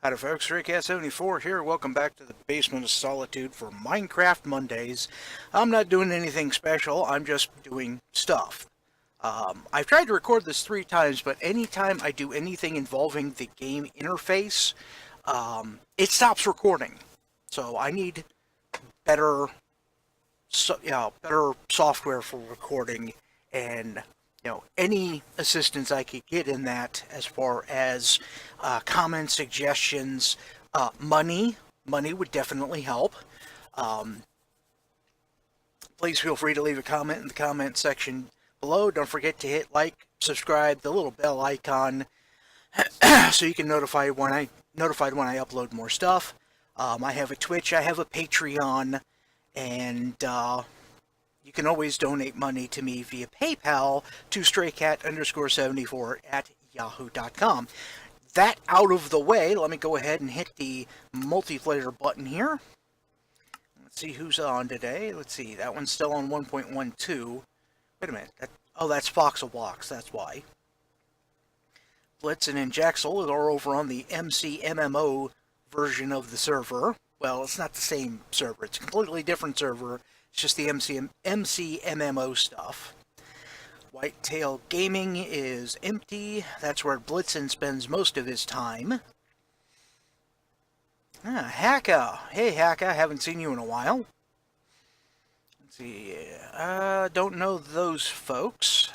Hi to folks, StrayCat74 here. Welcome back to the Basement of Solitude for Minecraft Mondays. I'm not doing anything special, I'm just doing stuff. I've tried to record this 3 times, but anytime I do anything involving the game interface, it stops recording. So I need better, better software for recording, and any assistance I could get in that, as far as comments, suggestions, money would definitely help. Please feel free to leave a comment in the comment section below. Don't forget to hit like, subscribe, the little bell icon, so you can notified when I upload more stuff. I have a Twitch, I have a Patreon, and you can always donate money to me via PayPal to straycat_74@yahoo.com. That out of the way, let me go ahead and hit the multiplayer button here. Let's see who's on today. Let's see, that one's still on 1.12. Wait a minute. That's Foxel Walks, that's why. Blitzen and Jaxel are over on the MCMMO version of the server. Well, it's not the same server. It's a completely different server. It's just the MCMMO stuff. Whitetail Gaming is empty. That's where Blitzen spends most of his time. Haka. Hey, Haka. Haven't seen you in a while. Let's see. Don't know those folks.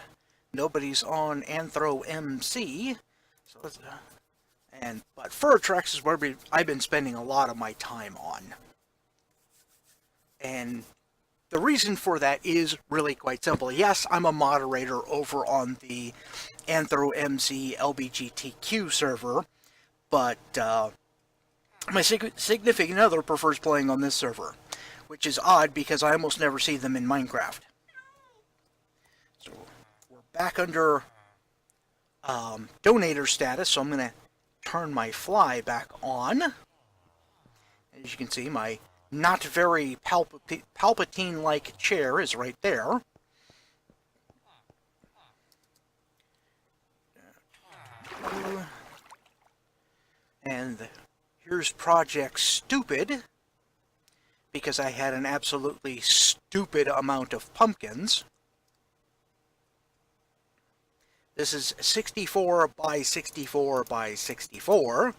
Nobody's on Anthro MC. So let's... but Furtrex is where I've been spending a lot of my time on. And the reason for that is really quite simple. Yes, I'm a moderator over on the Anthro MC LBGTQ server, but my significant other prefers playing on this server, which is odd because I almost never see them in Minecraft. So we're back under donator status, so I'm going to turn my fly back on. As you can see, my not very Palpatine-like chair is right there. And here's Project Stupid, because I had an absolutely stupid amount of pumpkins. This is 64 by 64 by 64,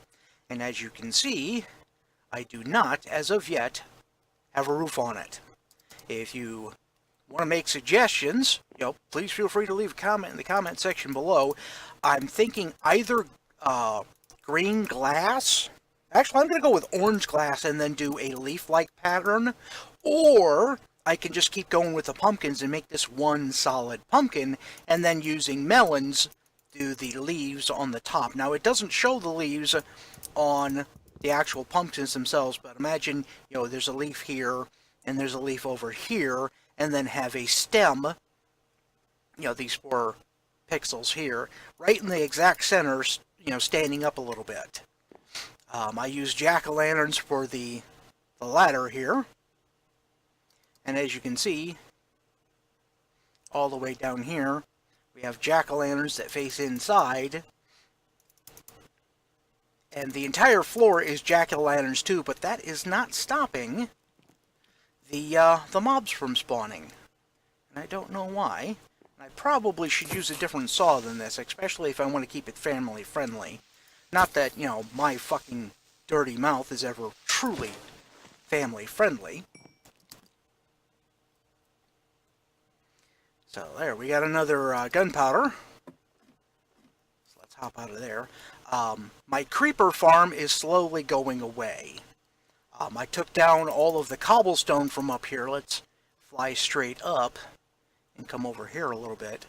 and as you can see, I do not, as of yet, have a roof on it. If you want to make suggestions, please feel free to leave a comment in the comment section below. I'm thinking either green glass. Actually, I'm going to go with orange glass and then do a leaf-like pattern, or I can just keep going with the pumpkins and make this one solid pumpkin, and then using melons do the leaves on the top. Now, it doesn't show the leaves on the actual pumpkins themselves, but imagine, there's a leaf here, and there's a leaf over here, and then have a stem, these 4 pixels here, right in the exact center, standing up a little bit. I use jack-o'-lanterns for the ladder here, and as you can see, all the way down here, we have jack-o'-lanterns that face inside. And the entire floor is jack-o'-lanterns too, but that is not stopping the mobs from spawning. And I don't know why. I probably should use a different saw than this, especially if I want to keep it family friendly. Not that, my fucking dirty mouth is ever truly family friendly. So there, we got another gunpowder. So let's hop out of there. My creeper farm is slowly going away. I took down all of the cobblestone from up here. Let's fly straight up and come over here a little bit.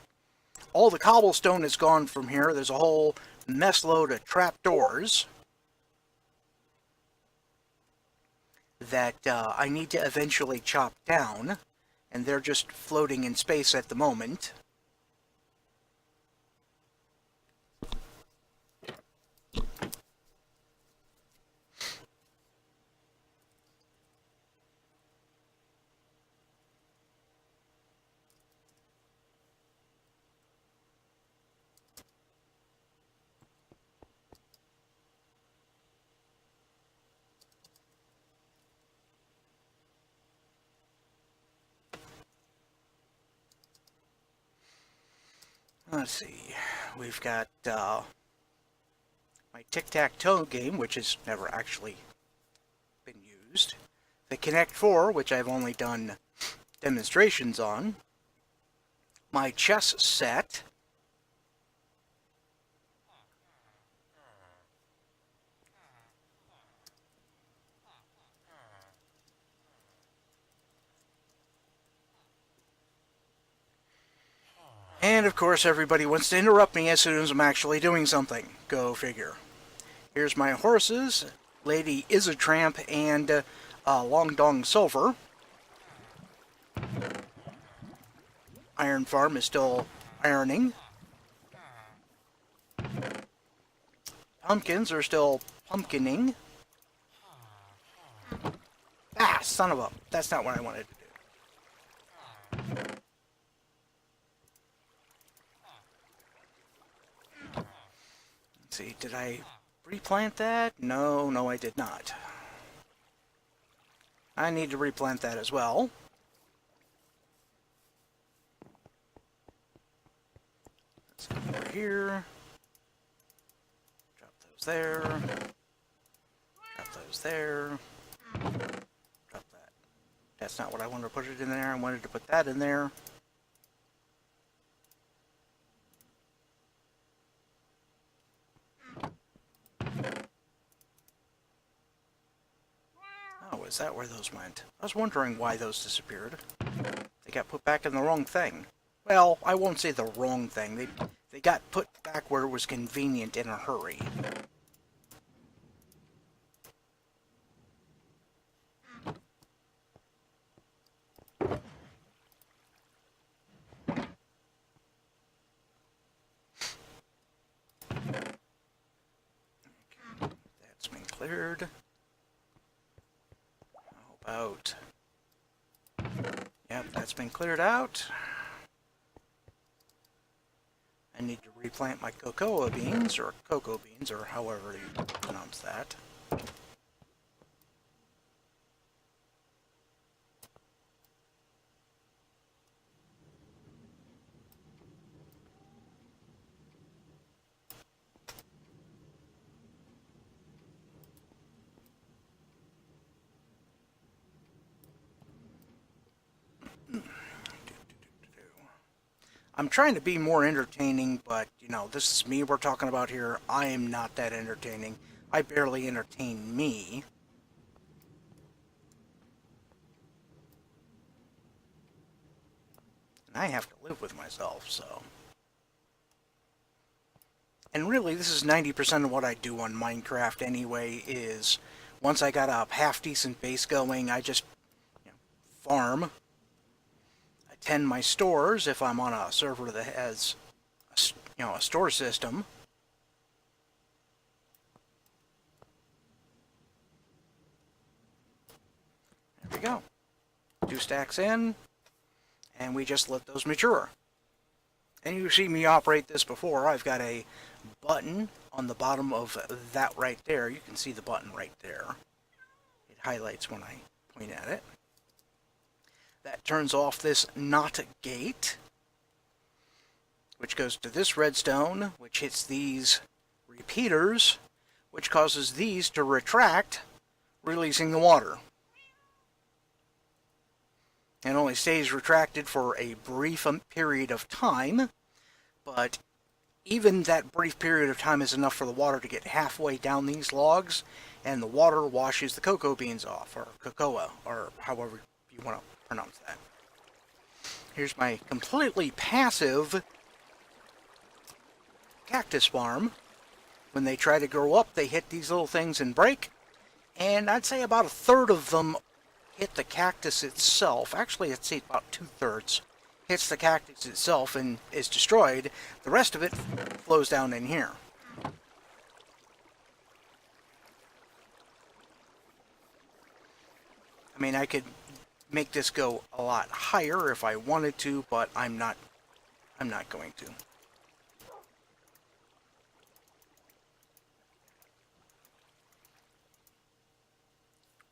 All the cobblestone is gone from here. There's a whole mess load of trapdoors that I need to eventually chop down, and they're just floating in space at the moment. Let's see. We've got my tic-tac-toe game, which has never actually been used. The Connect 4, which I've only done demonstrations on. My chess set. And of course everybody wants to interrupt me as soon as I'm actually doing something. Go figure. Here's my horses, Lady Isotramp and Long Dong Silver. Iron Farm is still ironing. Pumpkins are still pumpkining. Ah, son of a... That's not what I wanted to do. Let's see, did I replant that? No, I did not. I need to replant that as well. Let's go over here. Drop those there. Drop those there. Drop that. That's not what I wanted to put it in there. I wanted to put that in there. Oh, is that where those went? I was wondering why those disappeared. They got put back in the wrong thing. Well, I won't say the wrong thing. They got put back where it was convenient in a hurry. That's been cleared. How about... Yep, that's been cleared out. I need to replant my cocoa beans, or however you pronounce that. I'm trying to be more entertaining, but, you know, this is me we're talking about here. I am not that entertaining. I barely entertain me. And I have to live with myself, so... And really, this is 90% of what I do on Minecraft anyway, is... Once I got a half-decent base going, I just, farm. Tend my stores if I'm on a server that has a store system. There we go. 2 stacks in, and we just let those mature. And you've seen me operate this before. I've got a button on the bottom of that right there. You can see the button right there. It highlights when I point at it. That turns off this NOT gate, which goes to this redstone, which hits these repeaters, which causes these to retract, releasing the water. It only stays retracted for a brief period of time, but even that brief period of time is enough for the water to get halfway down these logs, and the water washes the cocoa beans off, or cocoa, or however you want to pronounce that. Here's my completely passive cactus farm. When they try to grow up, they hit these little things and break, and I'd say about 1/3 of them hit the cactus itself. Actually, I'd say about 2/3 hits the cactus itself and is destroyed. The rest of it flows down in here. I mean, I could make this go a lot higher if I wanted to, but I'm not going to.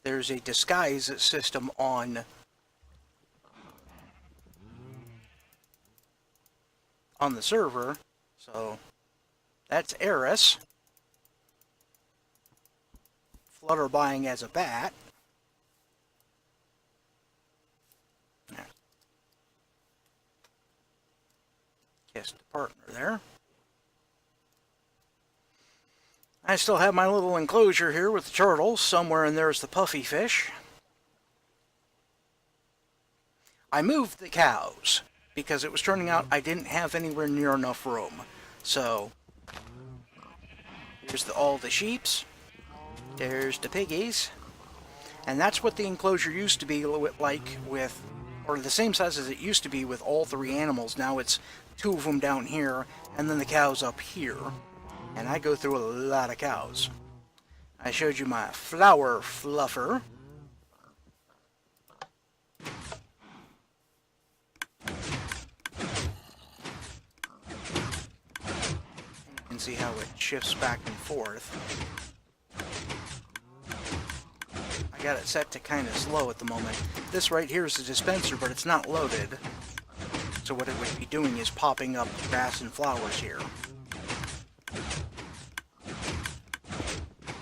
There's a disguise system on on the server. So that's Eris. Flutterbuying as a bat. Kissed the partner there. I still have my little enclosure here with the turtles. Somewhere in there is the puffy fish. I moved the cows because it was turning out I didn't have anywhere near enough room. So here's all the sheeps. There's the piggies. And that's what the enclosure used to be like with, or the same size as it used to be with all three animals. Now it's two of them down here and then the cows up here. And I go through a lot of cows. I showed you my flower fluffer. You can see how it shifts back and forth. I got it set to kind of slow at the moment. This right here is the dispenser, but it's not loaded. So what it would be doing is popping up grass and flowers here.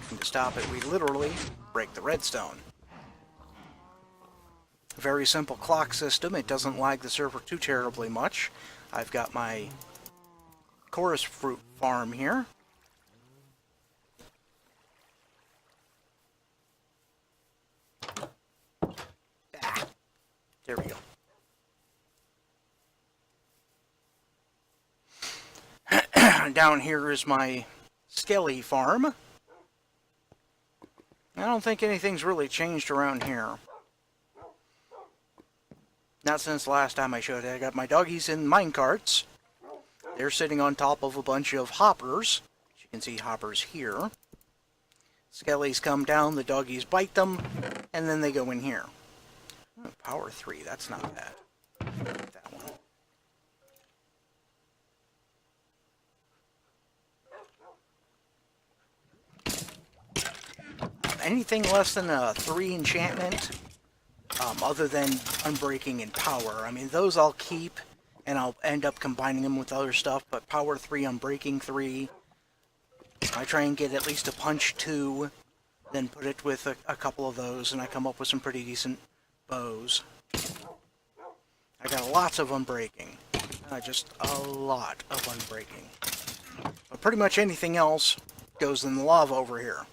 And to stop it, we literally break the redstone. A very simple clock system. It doesn't lag the server too terribly much. I've got my chorus fruit farm here. There we go. Down here is my Skelly farm. I don't think anything's really changed around here. Not since the last time I showed it. I got my doggies in minecarts. They're sitting on top of a bunch of hoppers. As you can see, hoppers here. Skellies come down, the doggies bite them, and then they go in here. Oh, power 3, that's not bad. That one. Anything less than a 3 enchantment, other than Unbreaking and Power. I mean, those I'll keep, and I'll end up combining them with other stuff, but Power 3, Unbreaking 3, I try and get at least a Punch 2, then put it with a couple of those, and I come up with some pretty decent bows. I got lots of Unbreaking. Just a lot of Unbreaking. But pretty much anything else goes in the lava over here.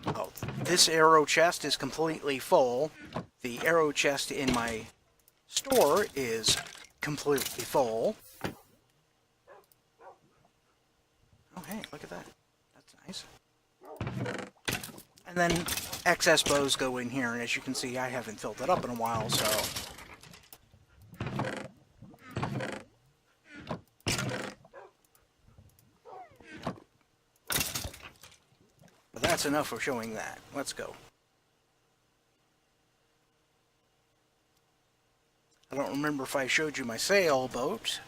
Oh, this arrow chest is completely full. The arrow chest in my store is completely full. Oh, hey, look at that. That's nice. And then excess bows go in here, and as you can see, I haven't filled it up in a while, so... But that's enough for showing that. Let's go. I don't remember if I showed you my sailboat,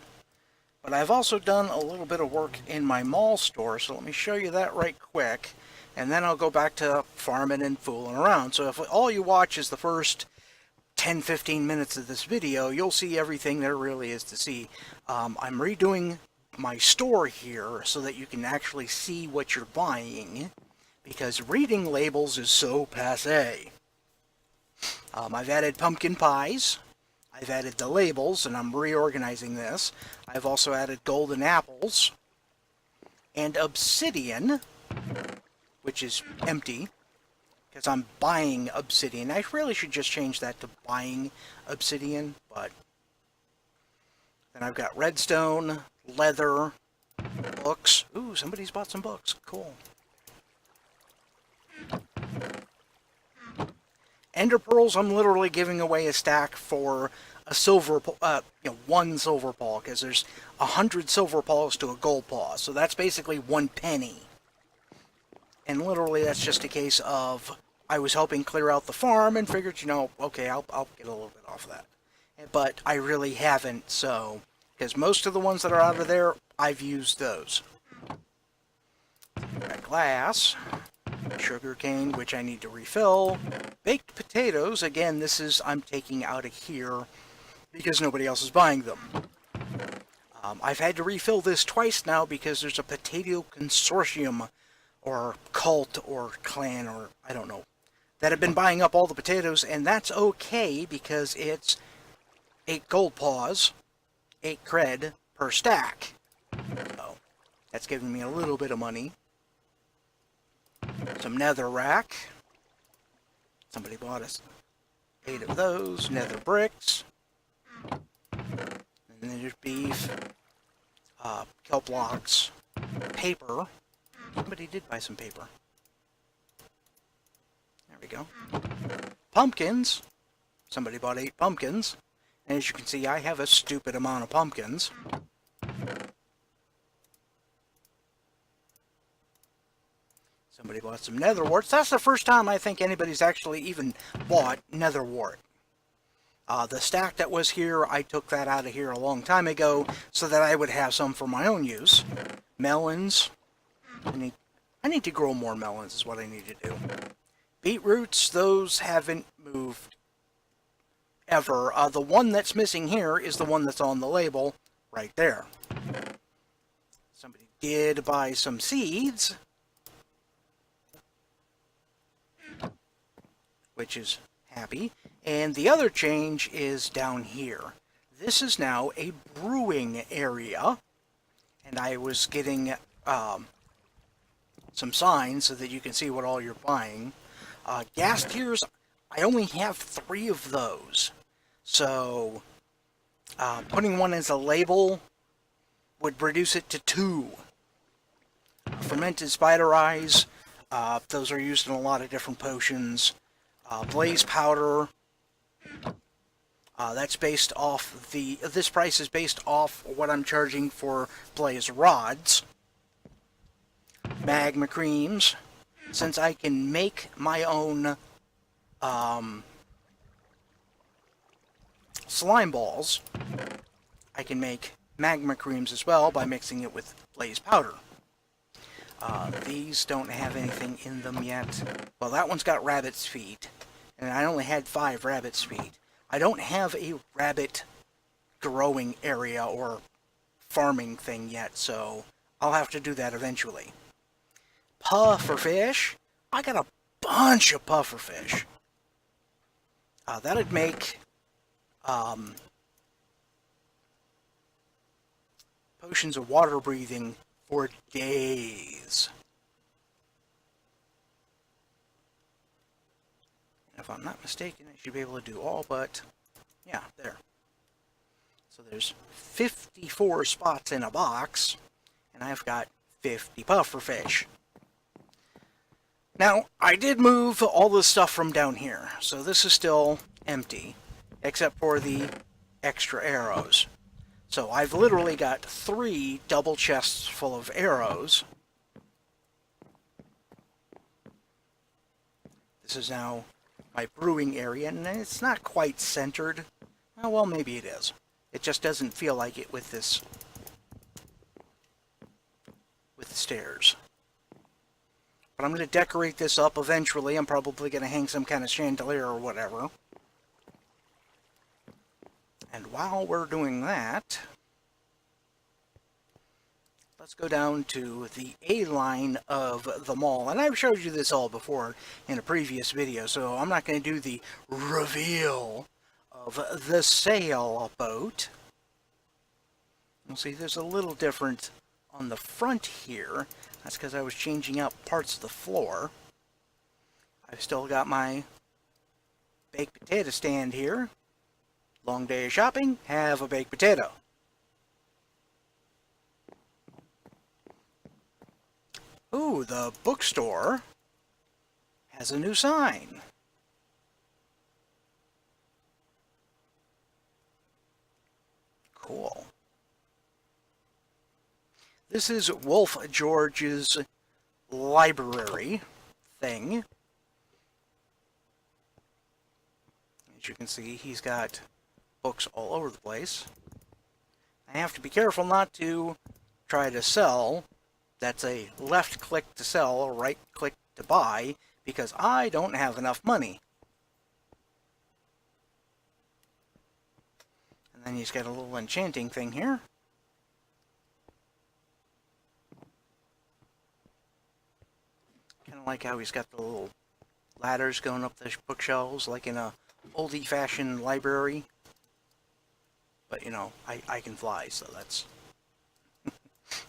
but I've also done a little bit of work in my mall store, so let me show you that right quick, and then I'll go back to farming and fooling around. So if all you watch is the first 10-15 minutes of this video, you'll see everything there really is to see. I'm redoing my store here so that you can actually see what you're buying, because reading labels is so passé. I've added pumpkin pies. I've added the labels, and I'm reorganizing this. I've also added golden apples and obsidian, which is empty, because I'm buying obsidian. I really should just change that to buying obsidian, but then I've got redstone, leather, books. Ooh, somebody's bought some books. Cool. Ender pearls, I'm literally giving away a stack for a silver, one silver paw, because there's 100 silver paws to a gold paw, so that's basically 1 penny. And literally, that's just a case of I was helping clear out the farm and figured, okay, I'll get a little bit off of that. But I really haven't, so because most of the ones that are out of there, I've used those. Got glass. Sugar cane, which I need to refill. Baked potatoes, again, this is, I'm taking out of here because nobody else is buying them. I've had to refill this twice now because there's a potato consortium or cult or clan or I don't know that have been buying up all the potatoes, and that's okay because it's 8 gold paws, 8 cred per stack. So that's giving me a little bit of money. Some nether rack. Somebody bought us 8 of those. Nether bricks. And then there's beef. Kelp blocks. Paper. Somebody did buy some paper. There we go. Pumpkins. Somebody bought 8 pumpkins. And as you can see, I have a stupid amount of pumpkins. Somebody bought some nether warts. That's the first time I think anybody's actually even bought nether wart. The stack that was here, I took that out of here a long time ago so that I would have some for my own use. Melons. I need to grow more melons is what I need to do. Beetroots, those haven't moved ever. The one that's missing here is the one that's on the label right there. Somebody did buy some seeds, which is happy. And the other change is down here. This is now a brewing area, and I was getting some signs so that you can see what all you're buying. Gas tiers, I only have 3 of those. So, putting one as a label would reduce it to 2. Fermented spider eyes, those are used in a lot of different potions. Blaze powder, that's based off this price is based off what I'm charging for blaze rods. Magma creams, since I can make my own slime balls, I can make magma creams as well by mixing it with blaze powder. These don't have anything in them yet. Well, that one's got rabbit's feet, and I only had 5 rabbit's feet. I don't have a rabbit growing area or farming thing yet, so I'll have to do that eventually. Puffer fish. I got a bunch of puffer fish. That'd make potions of water breathing for days. If I'm not mistaken, I should be able to do all, but yeah, there. So there's 54 spots in a box, and I've got 50 puffer fish. Now, I did move all the stuff from down here, so this is still empty, except for the extra arrows. So I've literally got 3 double chests full of arrows. This is now my brewing area, and it's not quite centered. Well, maybe it is. It just doesn't feel like it with this, with the stairs. But I'm going to decorate this up eventually. I'm probably going to hang some kind of chandelier or whatever. And while we're doing that, let's go down to the A line of the mall. And I've showed you this all before in a previous video, so I'm not going to do the reveal of the sailboat. You'll see there's a little different on the front here. That's because I was changing out parts of the floor. I've still got my baked potato stand here. Long day of shopping, have a baked potato. Ooh, the bookstore has a new sign. Cool. This is Wolf George's library thing. As you can see, he's got books all over the place. I have to be careful not to try to sell. That's a left click to sell, a right click to buy, because I don't have enough money. And then he's got a little enchanting thing here. Kind of like how he's got the little ladders going up the bookshelves, like in a oldie-fashioned library. But, you know, I can fly, so that's... It's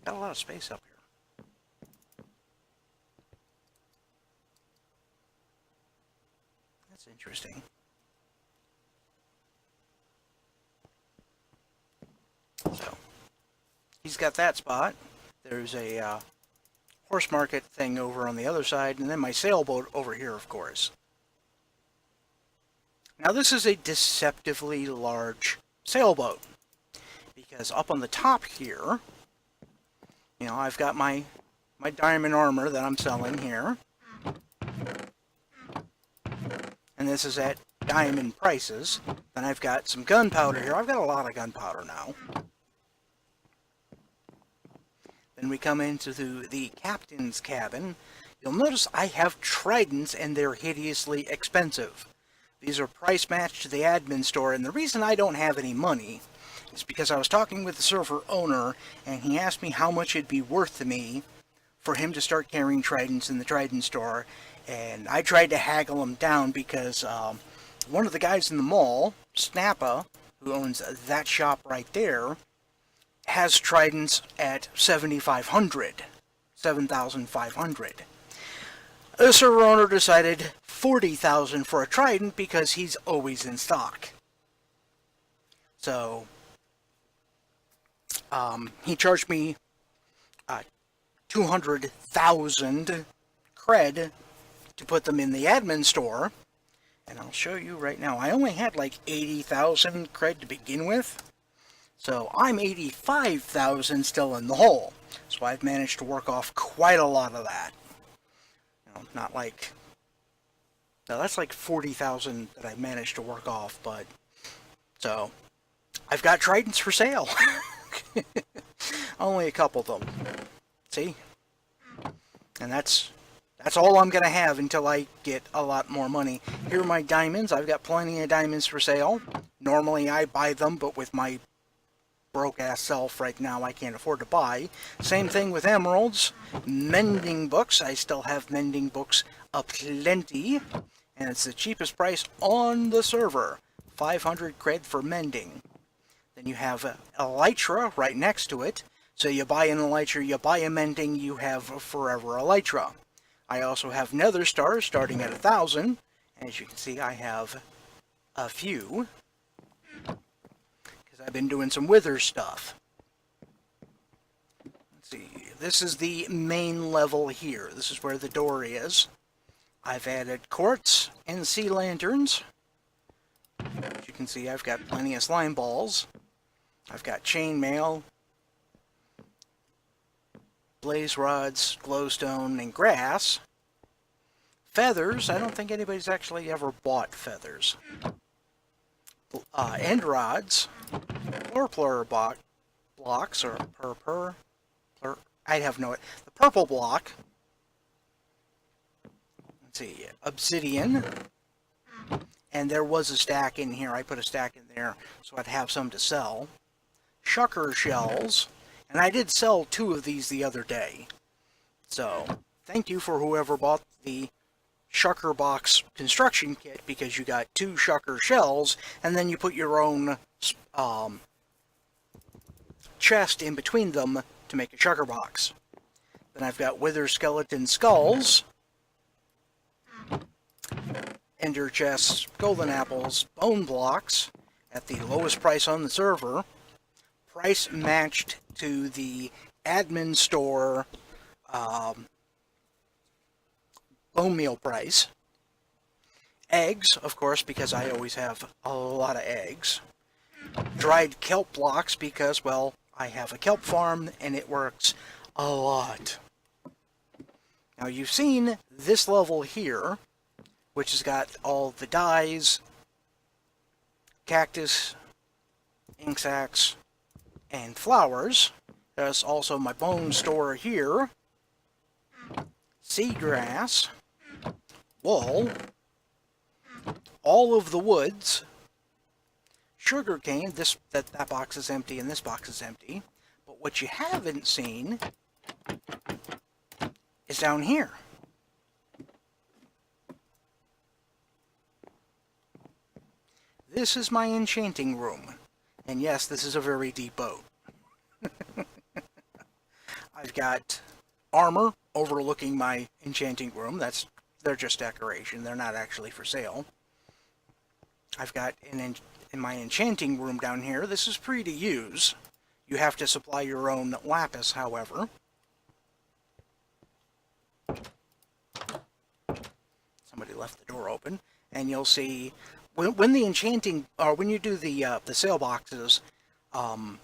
got a lot of space up here. That's interesting. So, he's got that spot. There's a horse market thing over on the other side, and then my sailboat over here, of course. Now this is a deceptively large sailboat, because up on the top here, you know, I've got my diamond armor that I'm selling here, and this is at diamond prices. Then I've got some gunpowder here. I've got a lot of gunpowder now. Then we come into the captain's cabin. You'll notice I have tridents, and they're hideously expensive. These are price matched to the admin store, and the reason I don't have any money is because I was talking with the server owner, and he asked me how much it'd be worth to me for him to start carrying tridents in the trident store, and I tried to haggle him down because one of the guys in the mall, Snappa, who owns that shop right there, has tridents at 7,500. The server owner decided 40,000 for a trident because he's always in stock. So he charged me 200,000 cred to put them in the admin store, and I'll show you right now. I only had like 80,000 cred to begin with. So I'm 85,000 still in the hole. So I've managed to work off quite a lot of that. You know, not like... Now that's like 40,000 that I managed to work off, but... So, I've got tridents for sale. Only a couple of them. See? And that's all I'm going to have until I get a lot more money. Here are my diamonds. I've got plenty of diamonds for sale. Normally I buy them, but with my broke-ass self right now, I can't afford to buy. Same thing with emeralds. Mending books. I still have mending books aplenty. And it's the cheapest price on the server. 500 cred for mending. Then you have elytra right next to it. So you buy an elytra, you buy a mending, you have forever elytra. I also have nether stars starting at 1,000. As you can see, I have a few. I've been doing some wither stuff. Let's see, this is the main level here. This is where the door is. I've added quartz and sea lanterns. As you can see, I've got plenty of slime balls. I've got chainmail, blaze rods, glowstone, and grass. Feathers. I don't think anybody's actually ever bought feathers. End rods. Plur blocks, or I have no... The purple block. Let's see, obsidian. And there was a stack in here. I put a stack in there so I'd have some to sell. Shulker shells. And I did sell 2 of these the other day. So, thank you for whoever bought the Shulker box construction kit, because you got 2 Shulker shells, and then you put your own chest in between them to make a Shulker box. Then I've got wither skeleton skulls, ender chests, golden apples, bone blocks at the lowest price on the server, price matched to the admin store bone meal price. Eggs, of course, because I always have a lot of eggs. Dried kelp blocks because, well, I have a kelp farm and it works a lot. Now you've seen this level here, which has got all the dyes, cactus, ink sacs, and flowers. There's also my bone store here, seagrass, wool, all of the woods, sugar cane. That box is empty and this box is empty. But what you haven't seen is down here. This is my enchanting room. And yes, this is a very deep boat. I've got armor overlooking my enchanting room. They're just decoration. They're not actually for sale. I've got in my enchanting room down here, this is free to use. You have to supply your own lapis, however. Somebody left the door open, and you'll see when the enchanting, or when you do the sale boxes, the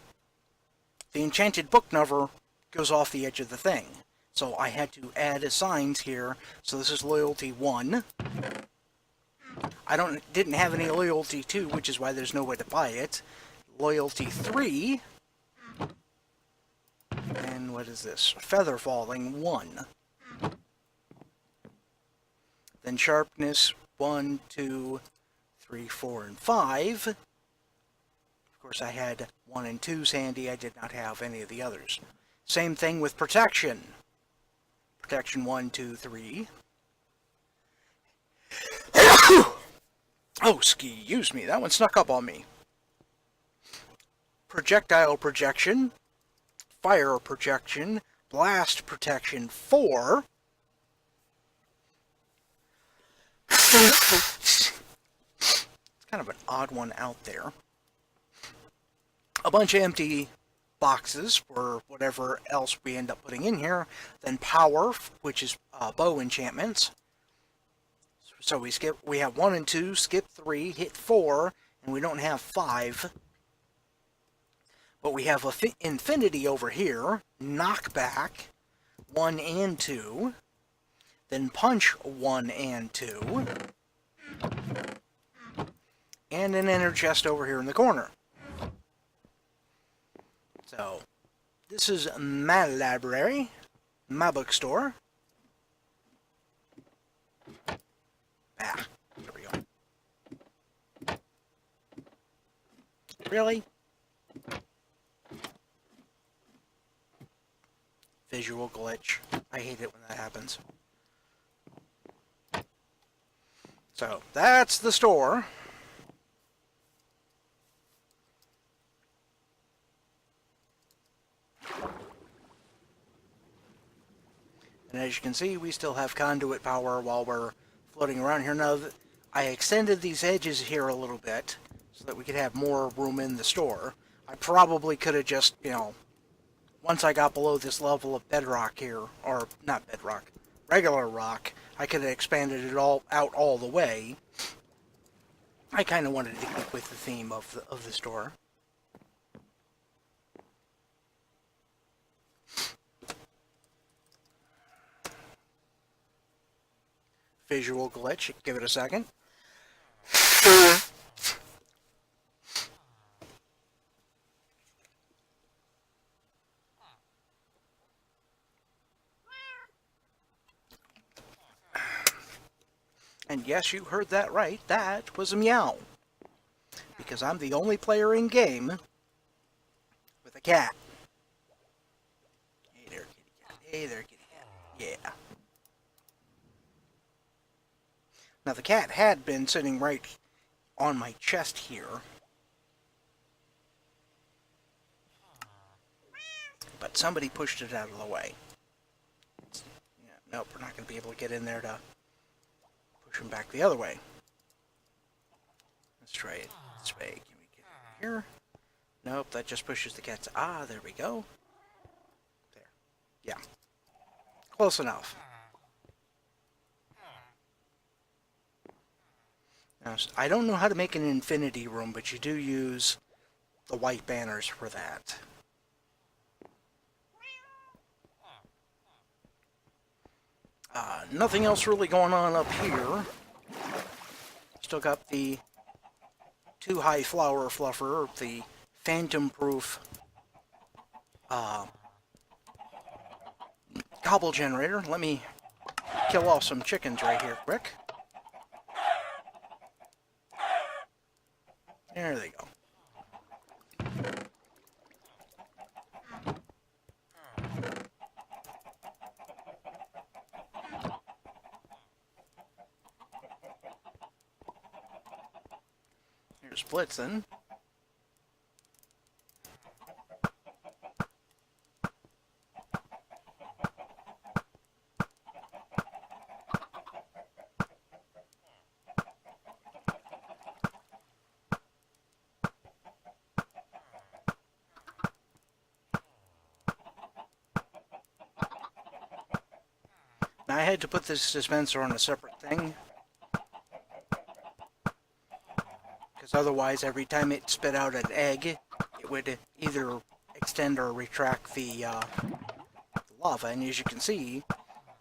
enchanted book never goes off the edge of the thing. So I had to add signs here. So this is loyalty 1. I didn't have any loyalty 2, which is why there's no way to buy it. Loyalty 3. And what is this? Feather falling 1. Then sharpness 1, 2, 3, 4, and 5. Of course, I had 1 and 2's handy. I did not have any of the others. Same thing with protection. Protection 1, 2, 3. Oh, excuse me. That one snuck up on me. Projectile projection. Fire projection. Blast protection 4. It's kind of an odd one out there. A bunch of empty boxes for whatever else we end up putting in here. Then power, which is bow enchantments. So we have 1 and 2, skip 3, hit 4, and we don't have 5. But we have infinity over here, knockback 1 and 2, then punch 1 and 2, and an inner chest over here in the corner. So, this is my library, my bookstore. There we go. Really? Visual glitch. I hate it when that happens. So, that's the store. And as you can see, we still have conduit power while we're floating around here. Now, I extended these edges here a little bit so that we could have more room in the store. I probably could have just, once I got below this level of bedrock here, or not bedrock, regular rock, I could have expanded it all out all the way. I kind of wanted to keep with the theme of the store. Visual glitch. Give it a second. And yes, you heard that right. That was a meow. Because I'm the only player in game with a cat. Hey there, kitty cat. Hey there, kitty cat. Yeah. Now, the cat had been sitting right on my chest here. But somebody pushed it out of the way. Yeah, nope, we're not going to be able to get in there to push him back the other way. Let's try it this way. Can we get in here? Nope, that just pushes the cats. Ah, there we go. There. Yeah. Close enough. Now, I don't know how to make an infinity room, but you do use the white banners for that. Nothing else really going on up here. Still got the 2 high flower fluffer, the phantom proof cobble generator. Let me kill off some chickens right here quick. There they go. There's Blitzen. Now I had to put this dispenser on a separate thing, because otherwise every time it spit out an egg, it would either extend or retract the lava. And as you can see,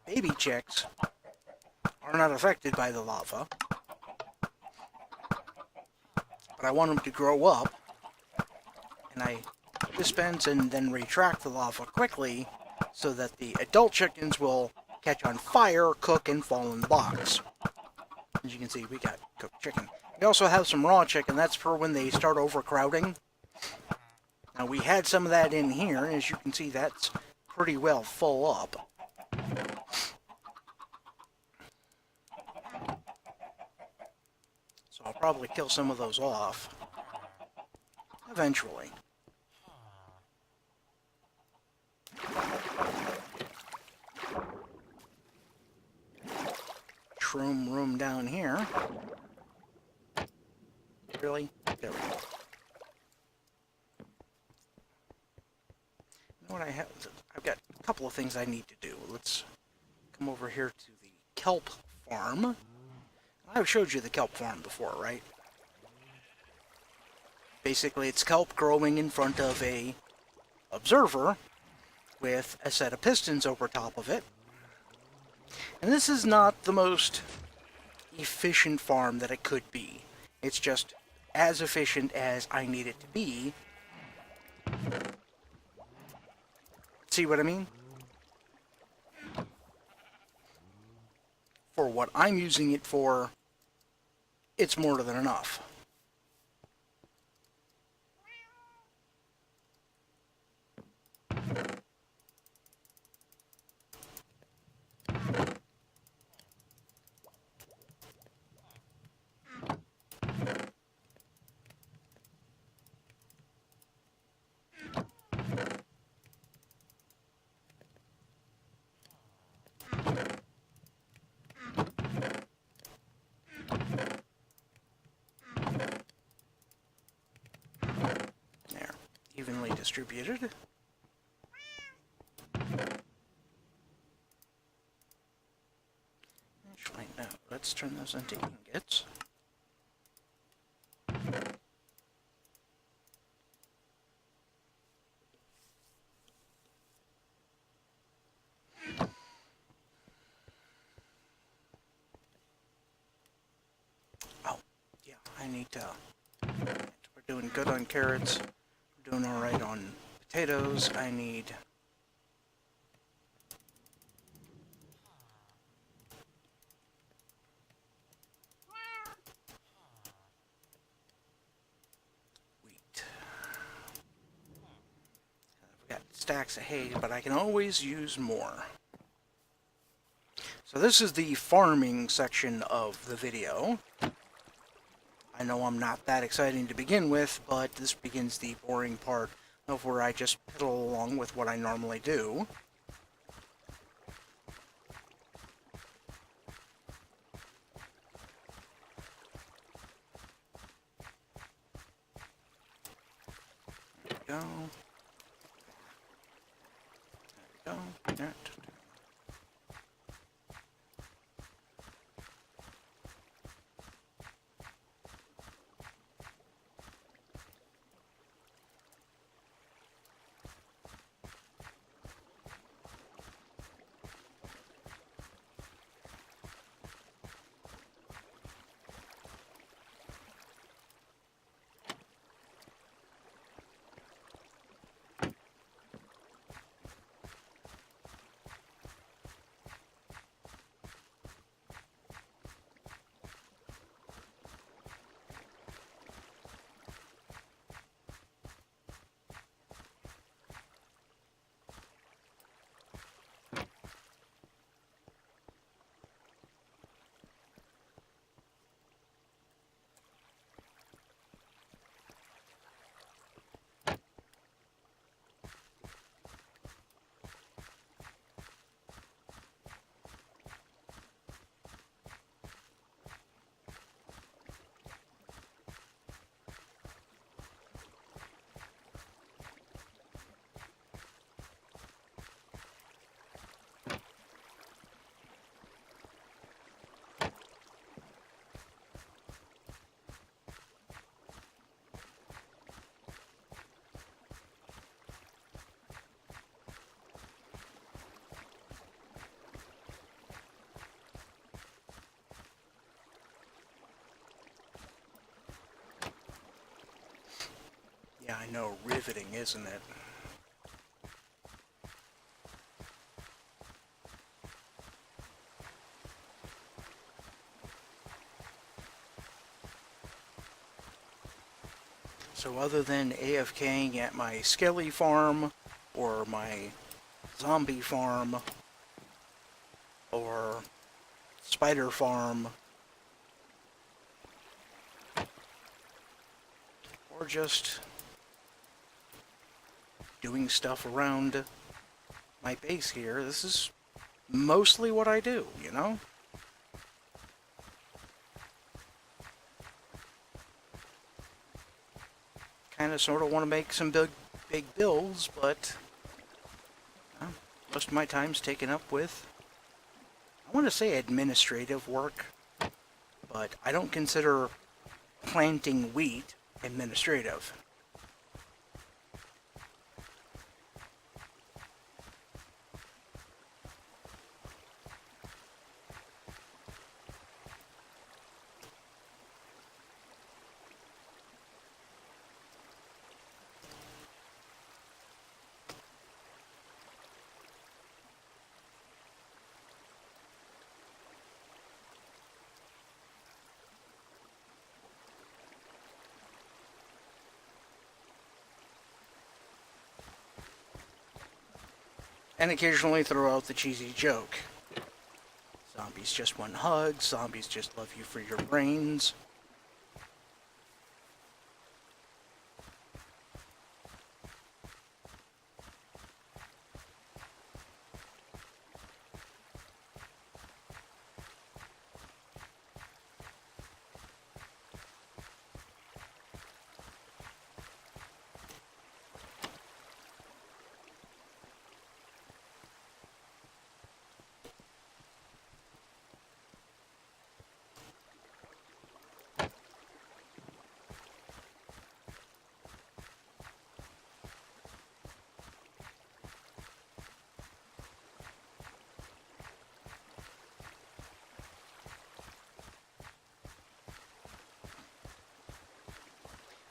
baby chicks are not affected by the lava, but I want them to grow up, and I dispense and then retract the lava quickly so that the adult chickens will catch on fire, cook, and fall in the box. As you can see, we got cooked chicken. We also have some raw chicken. That's for when they start overcrowding. Now, we had some of that in here, and as you can see, that's pretty well full up. So I'll probably kill some of those off eventually. Shroom room down here. Really? There we go. You know what I have? I've got a couple of things I need to do. Let's come over here to the kelp farm. I've showed you the kelp farm before, right? Basically, it's kelp growing in front of a observer with a set of pistons over top of it. And this is not the most efficient farm that it could be. It's just as efficient as I need it to be. See what I mean? For what I'm using it for, it's more than enough. There, evenly distributed. Actually, no, let's turn those into ingots. Oh, yeah, I need to... We're doing good on carrots. We're doing alright on potatoes. I need... wheat. I've got stacks of hay, but I can always use more. So this is the farming section of the video. I know I'm not that exciting to begin with, but this begins the boring part of where I just piddle along with what I normally do. There we go. There we go. Yeah. Yeah, I know, riveting, isn't it? So other than AFKing at my skelly farm, or my zombie farm, or spider farm, or just doing stuff around my base here, this is mostly what I do, you know? Kind of sort of want to make some big builds, but most of my time's taken up with, I want to say administrative work, but I don't consider planting wheat administrative. And occasionally throw out the cheesy joke. Zombies just want hugs, zombies just love you for your brains.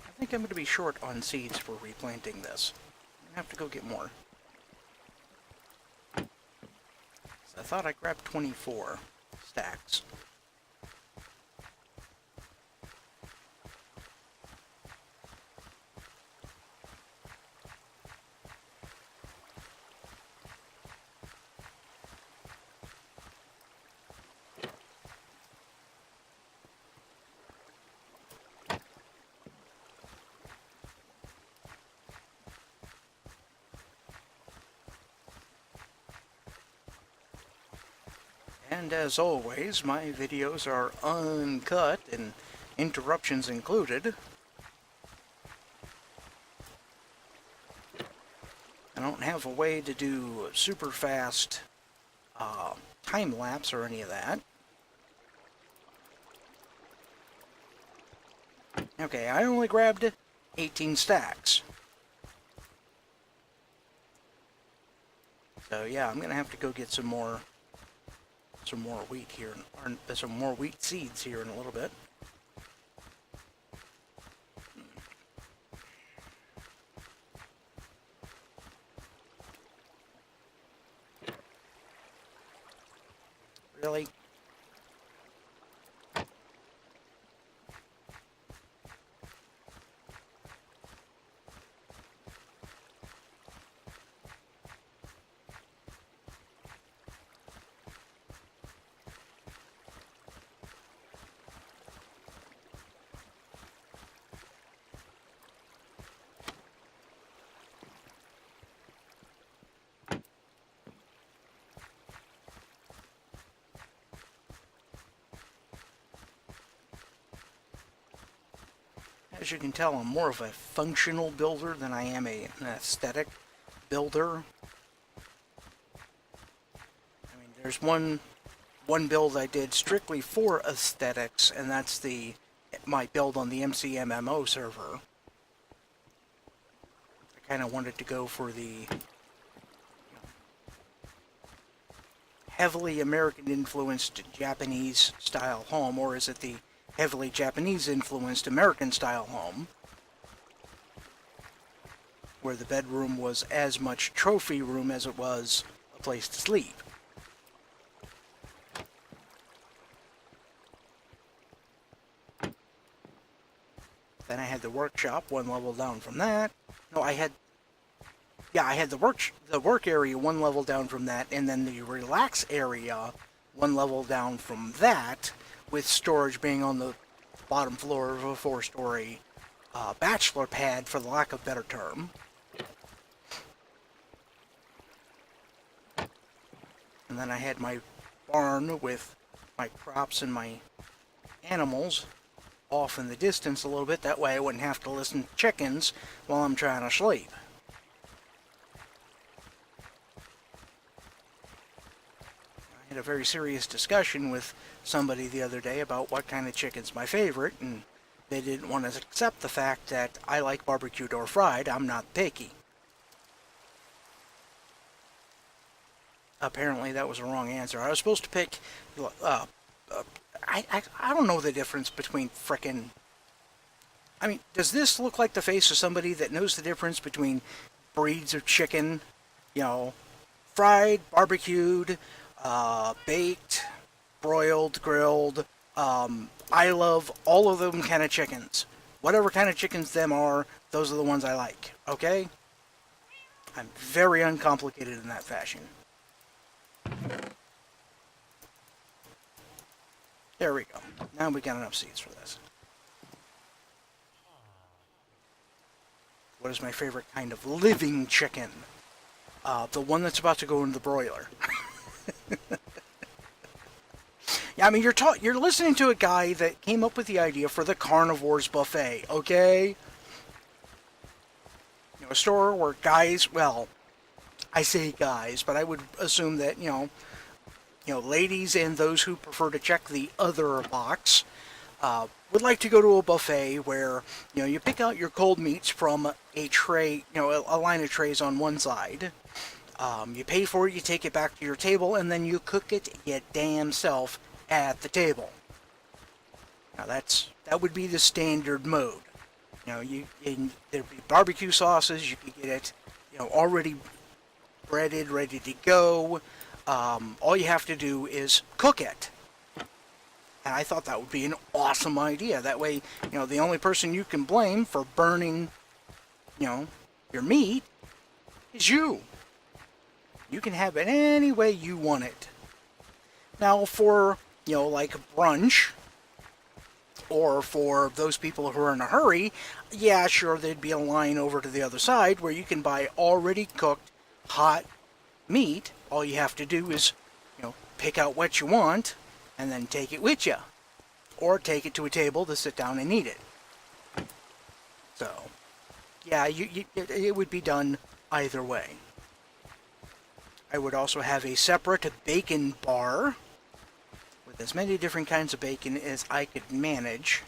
I think I'm going to be short on seeds for replanting this. I'm going to have to go get more. I thought I grabbed 24 stacks. And as always, my videos are uncut and interruptions included. I don't have a way to do super fast time lapse or any of that. Okay, I only grabbed 18 stacks. So yeah, I'm gonna have to go get some more wheat here, or some more wheat seeds here in a little bit. Really? As you can tell, I'm more of a functional builder than I am an aesthetic builder. I mean, there's one build I did strictly for aesthetics, and that's my build on the MCMMO server. I kind of wanted to go for the heavily American-influenced Japanese-style home, or is it the heavily Japanese-influenced American-style home? where the bedroom was as much trophy room as it was a place to sleep. Then I had the workshop one level down from that. No, I had the work area one level down from that, and then the relax area one level down from that, with storage being on the bottom floor of a 4-story bachelor pad, for the lack of a better term. And then I had my barn with my crops and my animals off in the distance a little bit. That way I wouldn't have to listen to chickens while I'm trying to sleep. I had a very serious discussion with somebody the other day about what kind of chicken's my favorite, and they didn't want to accept the fact that I like barbecued or fried. I'm not picky. Apparently that was a wrong answer. I was supposed to pick I don't know the difference between frickin'... I mean, does this look like the face of somebody that knows the difference between breeds of chicken? You know, fried, barbecued, baked, broiled, grilled. I love all of them kind of chickens. Whatever kind of chickens them are, those are the ones I like, okay? I'm very uncomplicated in that fashion. There we go. Now we got enough seeds for this. What is my favorite kind of living chicken? The one that's about to go into the broiler. Yeah, I mean, you're listening to a guy that came up with the idea for the Carnivores Buffet, okay? You know, a store where guys, well, I say guys, but I would assume that, you know, ladies and those who prefer to check the other box would like to go to a buffet where, you know, you pick out your cold meats from a tray, you know, a line of trays on one side. You pay for it, you take it back to your table, and then you cook it your damn self at the table. Now that would be the standard mode. You know, there'd be barbecue sauces. You could get it, you know, already breaded, ready to go. All you have to do is cook it. And I thought that would be an awesome idea. That way, you know, the only person you can blame for burning, you know, your meat is you. You can have it any way you want it. Now, for, you know, like brunch, or for those people who are in a hurry, yeah, sure, there'd be a line over to the other side where you can buy already cooked, hot meat. All you have to do is, you know, pick out what you want and then take it with you, or take it to a table to sit down and eat it. So, yeah, it would be done either way. I would also have a separate bacon bar with as many different kinds of bacon as I could manage.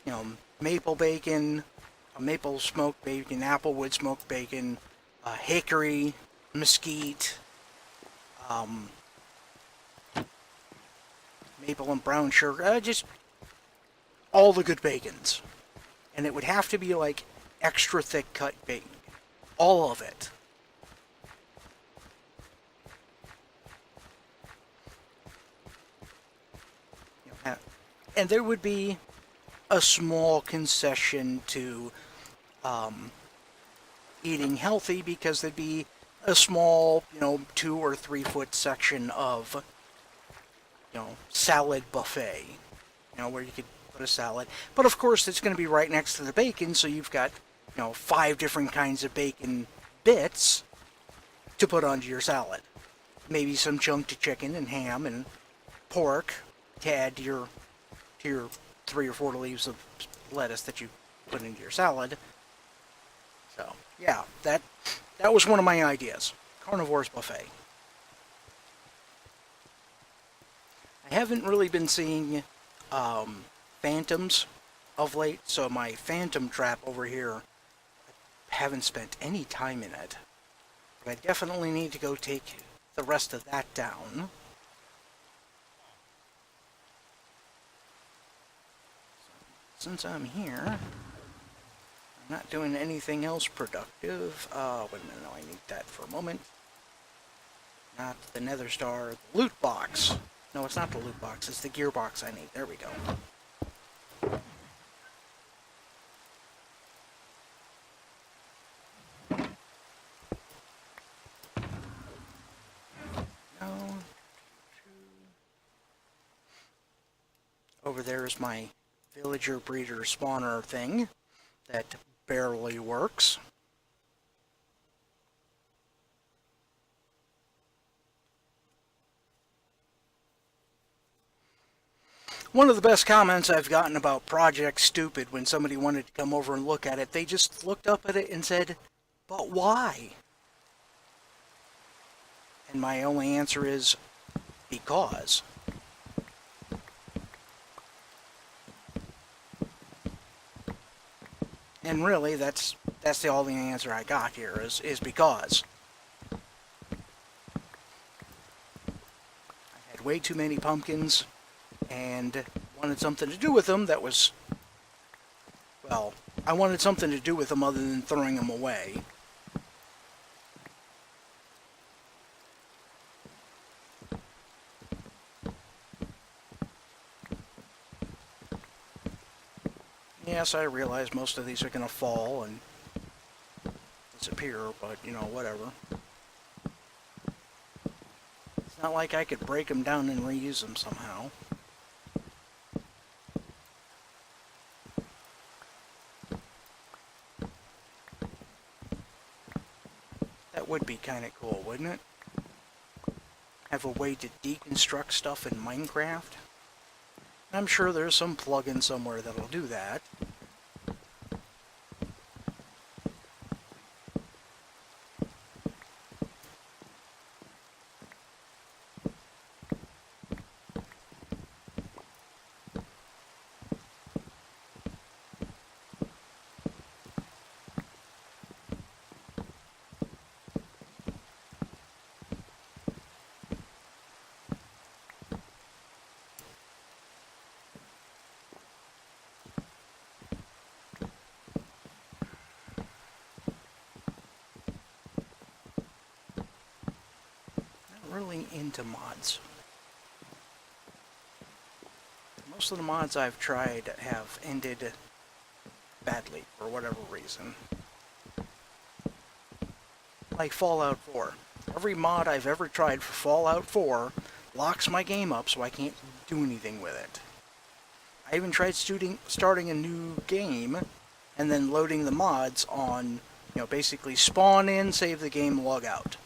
You know, maple bacon, maple smoked bacon, applewood smoked bacon, hickory, mesquite, maple and brown sugar, just all the good bacons. And it would have to be like extra thick cut bacon. All of it. And there would be a small concession to eating healthy, because there'd be a small, you know, 2 or 3 foot section of, you know, salad buffet, you know, where you could put a salad. But of course, it's going to be right next to the bacon, so you've got, you know, 5 different kinds of bacon bits to put onto your salad. Maybe some chunked chicken and ham and pork to add to your 3 or 4 leaves of lettuce that you put into your salad. So, yeah, that was one of my ideas. Carnivores Buffet. I haven't really been seeing phantoms of late, so my phantom trap over here, I haven't spent any time in it. But I definitely need to go take the rest of that down. Since I'm here, I'm Not doing anything else productive. Wait a minute, no, I need that for a moment. Not the Nether Star, the loot box. No, it's not the loot box, it's the gearbox I need. There we go. No. Over there is my villager breeder spawner thing that barely works. One of the best comments I've gotten about Project Stupid, when somebody wanted to come over and look at it, they just looked up at it and said, "But why?" And my only answer is, because. And really, that's the only answer I got here, is because. I had way too many pumpkins, and wanted something to do with them that was, well, I wanted something to do with them other than throwing them away. Yes, I realize most of these are going to fall and disappear, but, you know, whatever. It's not like I could break them down and reuse them somehow. That would be kind of cool, wouldn't it? Have a way to deconstruct stuff in Minecraft. I'm sure there's some plugin somewhere that'll do that. Really into mods. Most of the mods I've tried have ended badly for whatever reason. Like Fallout 4. Every mod I've ever tried for Fallout 4 locks my game up so I can't do anything with it. I even tried starting a new game and then loading the mods on, basically spawn in, save the game, log out.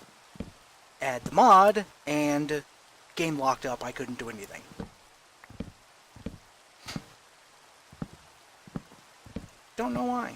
Add the mod, and game locked up, I couldn't do anything. Don't know why.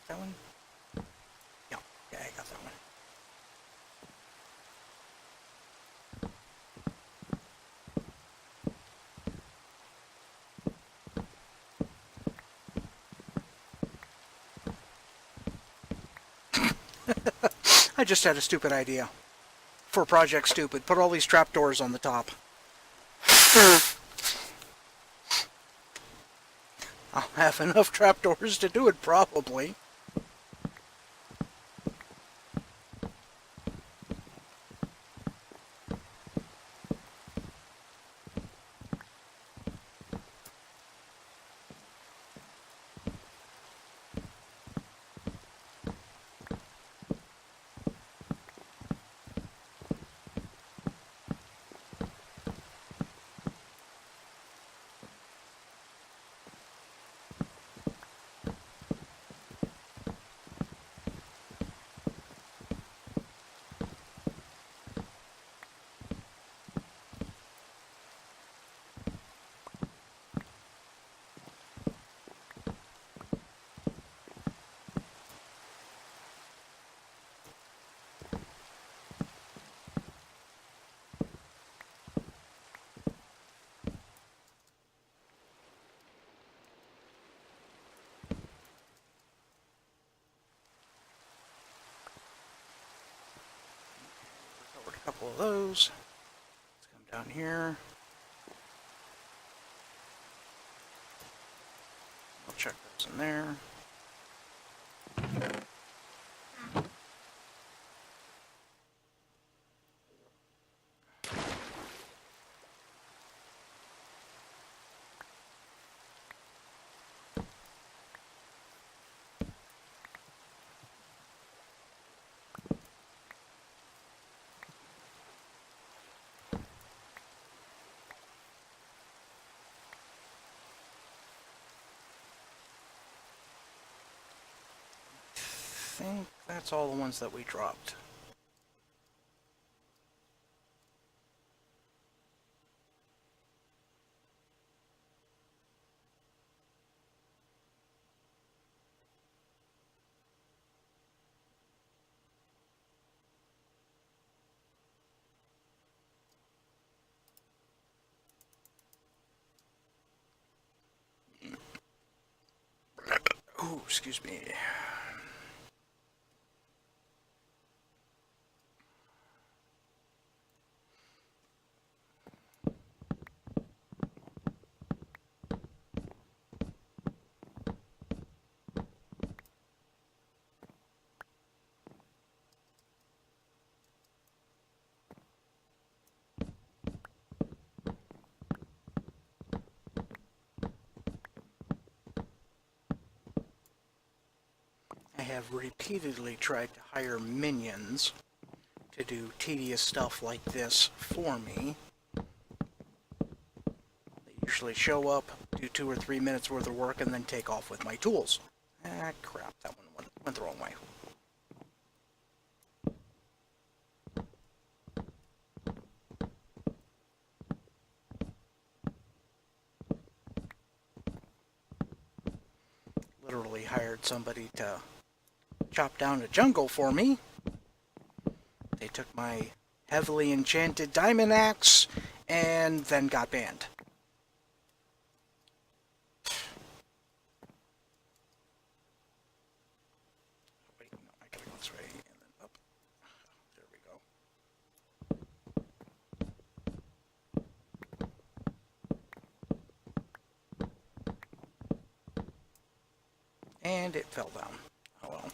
That one? Yeah, I got that one. I just had a stupid idea. For Project Stupid, put all these trapdoors on the top. I'll have enough trapdoors to do it, probably. Export a couple of those. Let's come down here. I'll check those in there. I think that's all the ones that we dropped. Oh, excuse me. I have repeatedly tried to hire minions to do tedious stuff like this for me. They usually show up, do 2 or 3 minutes worth of work, and then take off with my tools. Ah, crap, that one went the wrong way. Literally hired somebody to chop down a jungle for me. They took my heavily enchanted diamond axe and then got banned. Wait, no, I gotta go this way and then up. There we go. And it fell down. Oh well.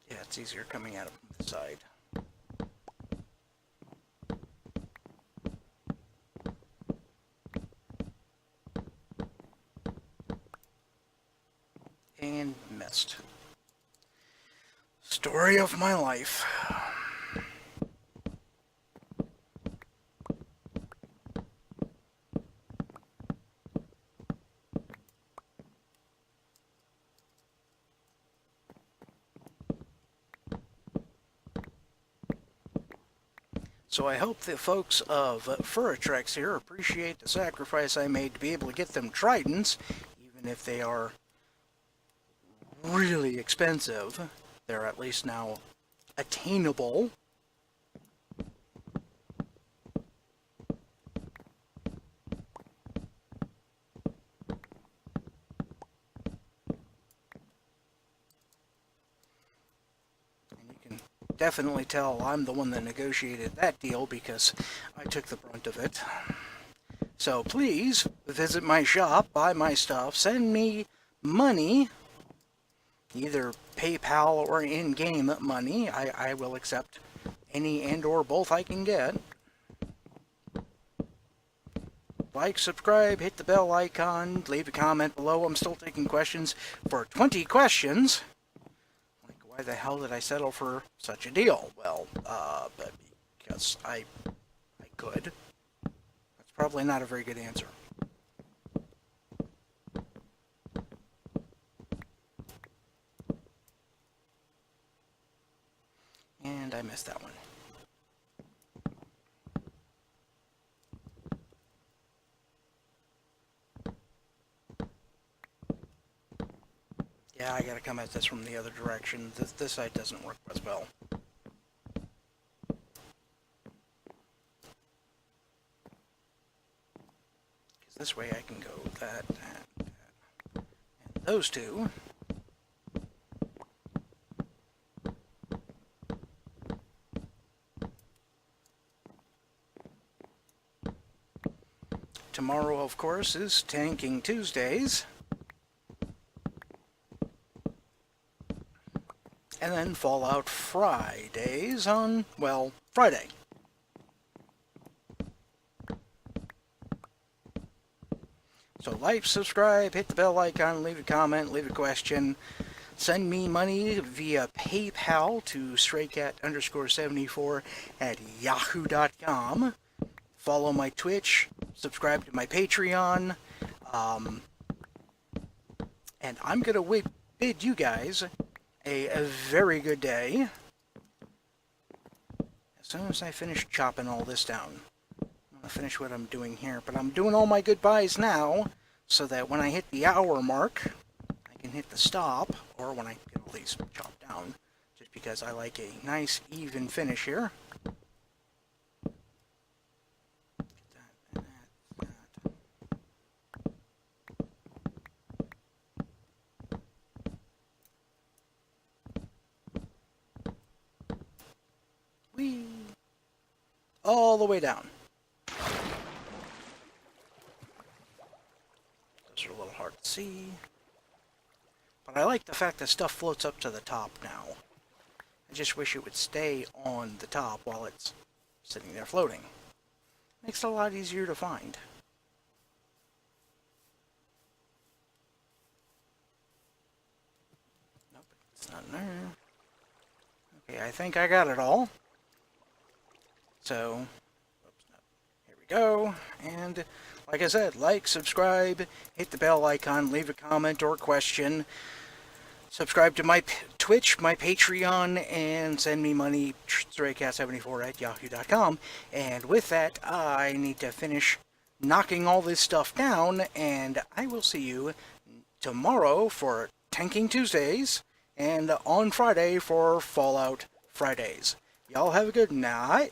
Yeah, it's easier coming at it from the side. And missed. Story of my life. So I hope the folks of Furritrex here appreciate the sacrifice I made to be able to get them tridents, even if they are really expensive. They're at least now attainable. Definitely tell I'm the one that negotiated that deal because I took the brunt of it. So please visit my shop, buy my stuff, send me money, either PayPal or in-game money. I will accept any and or both I can get. Like, subscribe, hit the bell icon, leave a comment below. I'm still taking questions for 20 questions. Why the hell did I settle for such a deal? Well, but because I could. That's probably not a very good answer. And I missed that one. Yeah, I gotta come at this from the other direction. This side doesn't work as well. Because this way I can go that, and those two. Tomorrow, of course, is Tanking Tuesdays. And then Fallout Fridays on, well, Friday. So like, subscribe, hit the bell icon, leave a comment, leave a question. Send me money via PayPal to straycat_74 at yahoo.com. Follow my Twitch, subscribe to my Patreon, and I'm going to bid you guys a very good day. As soon as I finish chopping all this down, I'm going to finish what I'm doing here, but I'm doing all my goodbyes now, so that when I hit the hour mark, I can hit the stop, or when I get all these chopped down, just because I like a nice, even finish here. Whee! All the way down. Those are a little hard to see. But I like the fact that stuff floats up to the top now. I just wish it would stay on the top while it's sitting there floating. Makes it a lot easier to find. Nope, it's not in there. Okay, I think I got it all. So, oops, no. Here we go. And like I said, like, subscribe, hit the bell icon, leave a comment or question. Subscribe to my Twitch, my Patreon, and send me money, straycat74 at yahoo.com. And with that, I need to finish knocking all this stuff down, and I will see you tomorrow for Tanking Tuesdays, and on Friday for Fallout Fridays. Y'all have a good night.